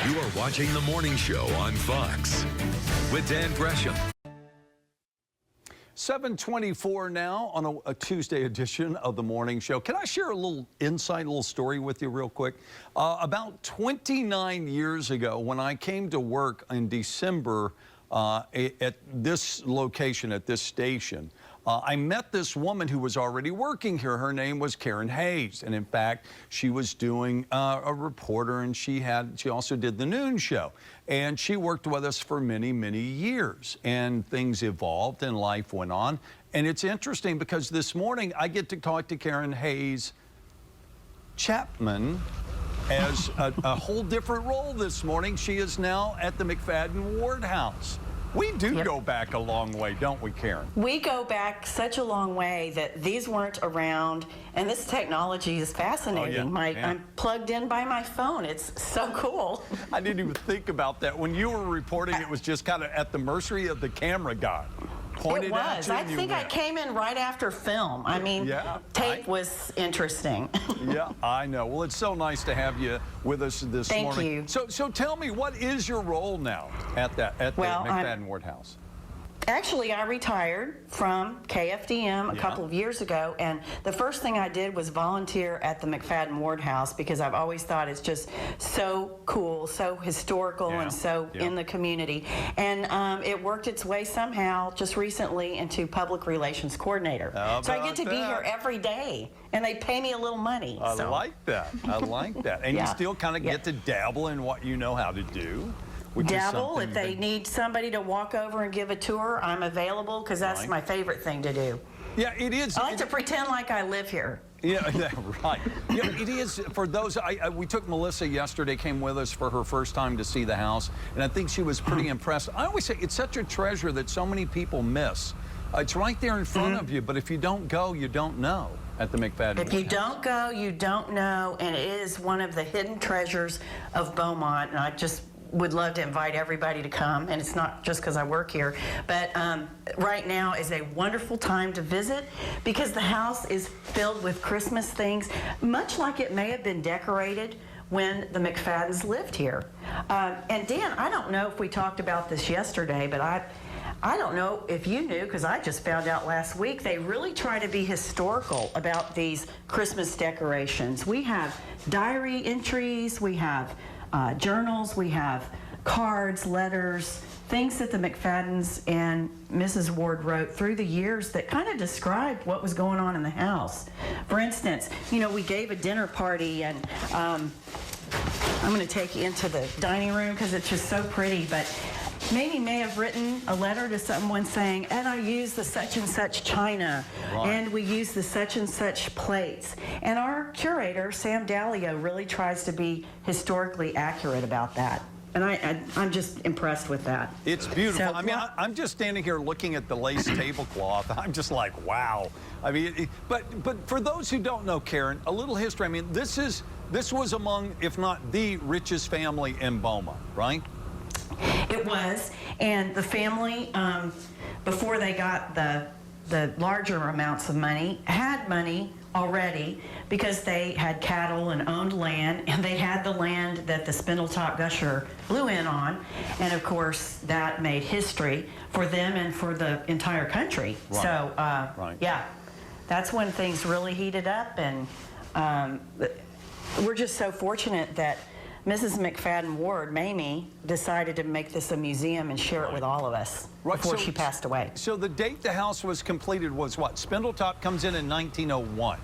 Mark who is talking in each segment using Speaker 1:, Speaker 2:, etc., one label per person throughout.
Speaker 1: You are watching The Morning Show on Fox with Dan Gresham.
Speaker 2: 7:24 now on a Tuesday edition of The Morning Show. Can I share a little insight, a little story with you real quick? About 29 years ago, when I came to work in December at this location, at this station, I met this woman who was already working here. Her name was Karen Hayes, and in fact, she was doing a reporter, and she also did the noon show. And she worked with us for many, many years, and things evolved and life went on. And it's interesting because this morning I get to talk to Karen Hayes Chapman as a whole different role this morning. She is now at the McFaddin-Ward house. We do go back a long way, don't we, Karen?
Speaker 3: We go back such a long way that these weren't around, and this technology is fascinating. I'm plugged in by my phone. It's so cool.
Speaker 2: I didn't even think about that. When you were reporting, it was just kind of at the mercy of the camera guy.
Speaker 3: It was. I think I came in right after film. I mean, tape was interesting.
Speaker 2: Yeah, I know. Well, it's so nice to have you with us this morning.
Speaker 3: Thank you.
Speaker 2: So tell me, what is your role now at the McFaddin-Ward house?
Speaker 3: Actually, I retired from KFDM a couple of years ago, and the first thing I did was volunteer at the McFaddin-Ward house because I've always thought it's just so cool, so historical, and so in the community. And it worked its way somehow just recently into public relations coordinator. So I get to be here every day, and they pay me a little money.
Speaker 2: I like that. I like that. And you still kind of get to dabble in what you know how to do.
Speaker 3: Dabble. If they need somebody to walk over and give a tour, I'm available because that's my favorite thing to do.
Speaker 2: Yeah, it is.
Speaker 3: I like to pretend like I live here.
Speaker 2: Yeah, right. Yeah, it is. For those, we took Melissa yesterday, came with us for her first time to see the house, and I think she was pretty impressed. I always say it's such a treasure that so many people miss. It's right there in front of you, but if you don't go, you don't know at the McFaddin-Ward
Speaker 3: If you don't go, you don't know, and it is one of the hidden treasures of Beaumont, and I just would love to invite everybody to come, and it's not just because I work here, but right now is a wonderful time to visit because the house is filled with Christmas things, much like it may have been decorated when the McFaddins lived here. And Dan, I don't know if we talked about this yesterday, but I don't know if you knew, because I just found out last week, they really try to be historical about these Christmas decorations. We have diary entries, we have journals, we have cards, letters, things that the McFaddins and Mrs. Ward wrote through the years that kind of described what was going on in the house. For instance, you know, we gave a dinner party, and I'm going to take you into the dining room because it's just so pretty, but Mamie may have written a letter to someone saying, and I use the such and such china, and we use the such and such plates. And our curator, Sam Dallio, really tries to be historically accurate about that. And I'm just impressed with that.
Speaker 2: It's beautiful. So, I mean, I'm just standing here looking at the lace tablecloth. I'm just like, wow. I mean, but for those who don't know, Karen, a little history. I mean, this was among, if not the richest family in Beaumont, right?
Speaker 3: It was, and the family, before they got the larger amounts of money, had money already because they had cattle and owned land, and they had the land that the Spindletop Gusher blew in on, and of course that made history for them and for the entire country. Right. So, yeah, that's when things really heated up, and we're just so fortunate that Mrs. McFaddin-Ward, Mamie, decided to make this a museum and share it with all of us before she passed away.
Speaker 2: So the date the house was completed was what? Spindletop comes in 1901.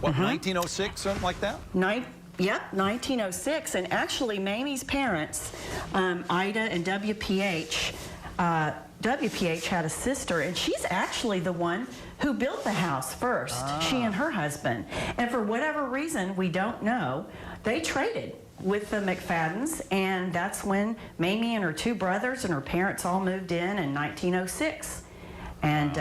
Speaker 2: What, 1906, something like that?
Speaker 3: Yep, 1906. And actually, Mamie's parents, Ida and WPH, WPH had a sister, and she's actually the one who built the house first, she and her husband. And for whatever reason, we don't know, they traded with the McFaddins, and that's when Mamie and her two brothers and her parents all moved in 1906. And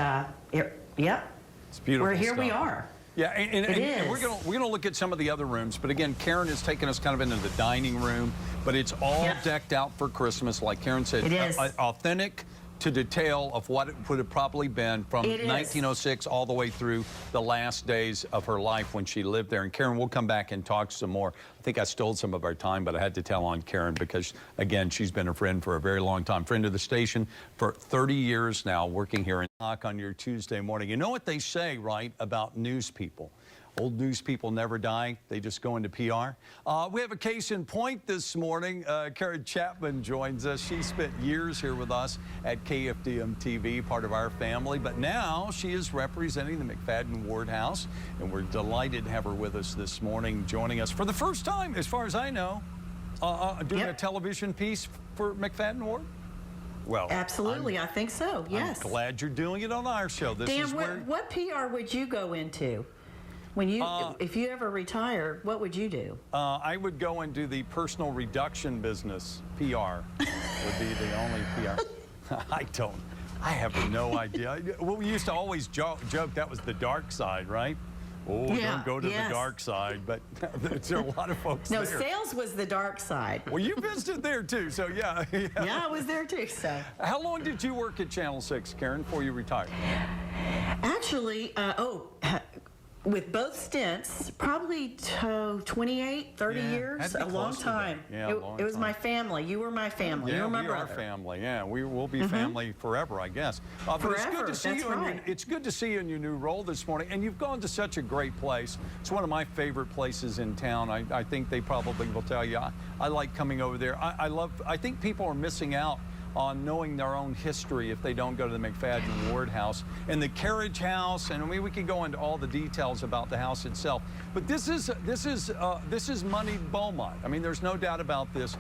Speaker 3: yep,
Speaker 2: it's beautiful.
Speaker 3: Here we are.
Speaker 2: Yeah, and we're gonna look at some of the other rooms, but again, Karen has taken us kind of into the dining room, but it's all decked out for Christmas, like Karen said.
Speaker 3: It is
Speaker 2: authentic to detail of what it would have probably been from
Speaker 3: It is.
Speaker 2: 1906 all the way through the last days of her life when she lived there. And Karen, we'll come back and talk some more. I think I stole some of our time, but I had to tell on Karen because, again, she's been a friend for a very long time. Friend of the station for 30 years now, working here in Knock on your Tuesday morning. You know what they say, right, about news people? Old news people never die. They just go into PR. We have a case in point this morning. Karen Chapman joins us. She spent years here with us at KFDM TV, part of our family. But now she is representing the McFaddin-Ward house. And we're delighted to have her with us this morning, joining us for the first time, as far as I know, doing a television piece for McFaddin-Ward. Well,
Speaker 3: Absolutely, I think so, yes.
Speaker 2: I'm glad you're doing it on our show. This
Speaker 3: Dan,
Speaker 2: is where...
Speaker 3: what PR would you go into? When you, if you ever retire, what would you do?
Speaker 2: I would go and do the personal reduction business. PR would be the only PR. I have no idea. Well, we used to always joke that was the dark side, right? Oh, don't go to the dark side, but there's a lot of folks there.
Speaker 3: No, sales was the dark side.
Speaker 2: Well, you visited there too, so yeah.
Speaker 3: Yeah, I was there too, so.
Speaker 2: How long did you work at Channel 6, Karen, before you retired?
Speaker 3: Actually, with both stints, probably 28, 30 years, a long time.
Speaker 2: Yeah,
Speaker 3: it was my family. You were my family.
Speaker 2: Yeah,
Speaker 3: you were my
Speaker 2: we
Speaker 3: brother.
Speaker 2: are family. Yeah, we will be family forever, I guess. But it's good to see
Speaker 3: that's
Speaker 2: you.
Speaker 3: right.
Speaker 2: It's good to see you in your new role this morning, and you've gone to such a great place. It's one of my favorite places in town. I think they probably will tell you. I like coming over there. I think people are missing out on knowing their own history if they don't go to the McFaddin-Ward house and the carriage house. And I mean, we could go into all the details about the house itself. But this is moneyed Beaumont. I mean, there's no doubt about this.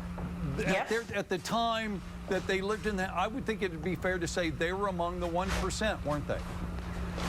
Speaker 3: Yep.
Speaker 2: At the time that they lived in that, I would think it would be fair to say they were among the 1%, weren't they?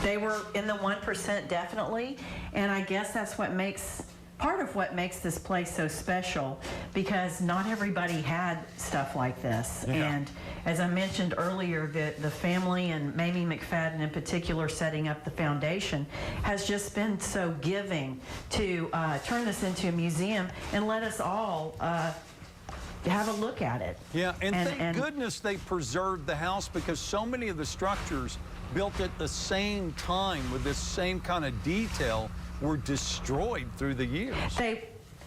Speaker 3: They were in the 1%, definitely. And I guess that's what makes part of what makes this place so special, because not everybody had stuff like this.
Speaker 2: Yeah.
Speaker 3: And as I mentioned earlier, the family and Mamie McFaddin in particular setting up the foundation has just been so giving to turn this into a museum and let us all have a look at it.
Speaker 2: Yeah, and thank goodness they preserved the house, because so many of the structures built at the same time with this same kind of detail were destroyed through the years.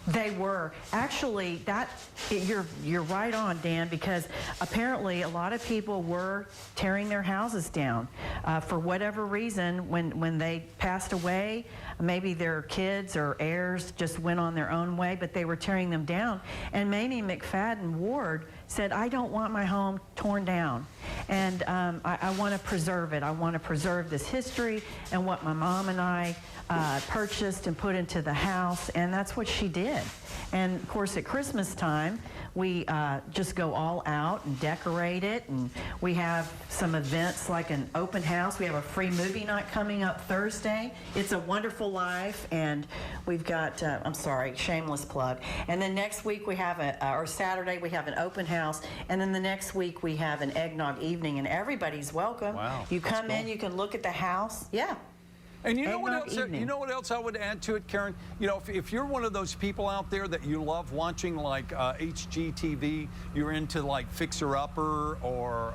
Speaker 3: They were. Actually, you're right on, Dan, because apparently a lot of people were tearing their houses down for whatever reason. When they passed away, maybe their kids or heirs just went on their own way, but they were tearing them down. And Mamie McFaddin-Ward said, I don't want my home torn down. And I want to preserve it. I want to preserve this history and what my mom and I purchased and put into the house, and that's what she did. And of course, at Christmas time, we just go all out and decorate it, and we have some events like an open house. We have a free movie night coming up Thursday. It's a Wonderful Life, and we've got, I'm sorry, shameless plug. And then next week we have or Saturday we have an open house, and then the next week we have an eggnog evening, and everybody's welcome.
Speaker 2: Wow,
Speaker 3: you come in, you can look at the house. Yeah.
Speaker 2: And you know what else? You know what else I would add to it, Karen? You know, if you're one of those people out there that you love watching like HGTV, you're into like Fixer Upper or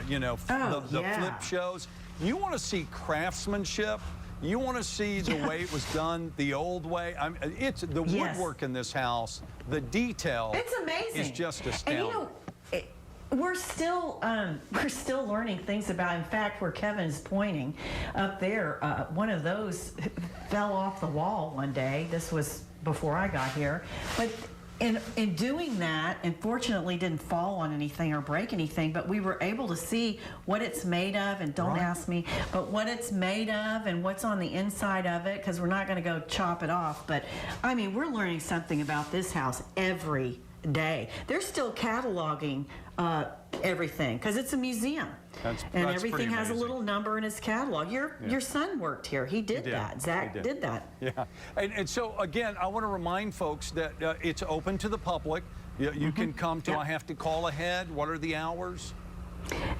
Speaker 2: you know, the flip shows. You want to see craftsmanship. You want to see the way it was done the old way. I mean, it's the woodwork in this house. The detail.
Speaker 3: It's amazing.
Speaker 2: Is just astounding.
Speaker 3: And you know, we're still learning things about. In fact, where Kevin is pointing up there, one of those fell off the wall one day. This was before I got here, but in doing that, unfortunately, didn't fall on anything or break anything. But we were able to see what it's made of, and don't ask me, but what it's made of and what's on the inside of it, because we're not going to go chop it off. But I mean, we're learning something about this house every day. They're still cataloging everything because it's a museum, and everything has a little number in its catalog. Your son worked here. He did that. Zach did that.
Speaker 2: Yeah, and so again, I want to remind folks that it's open to the public. You can come to. I have to call ahead. What are the hours?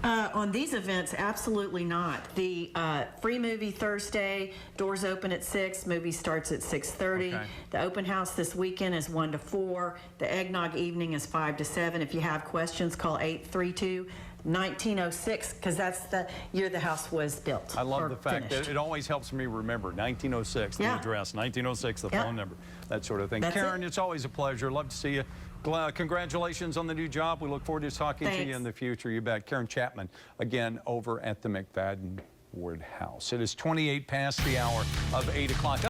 Speaker 3: On these events, absolutely not. The free movie Thursday, doors open at 6, movie starts at 6:30. Okay. The open house this weekend is 1 to 4. The eggnog evening is 5 to 7. If you have questions, call 1906, because that's the year the house was built.
Speaker 2: I love
Speaker 3: or
Speaker 2: the fact
Speaker 3: finished.
Speaker 2: that it always helps me remember 1906, the
Speaker 3: Yeah.
Speaker 2: address, 1906, the
Speaker 3: Yeah.
Speaker 2: phone number, that sort of thing.
Speaker 3: That's
Speaker 2: Karen,
Speaker 3: it.
Speaker 2: it's always a pleasure. Love to see you. Congratulations on the new job. We look forward to talking to you
Speaker 3: Thanks.
Speaker 2: in the future. You bet. Karen Chapman, again, over at the McFaddin-Ward house. It is 28 past the hour of 8 o'clock.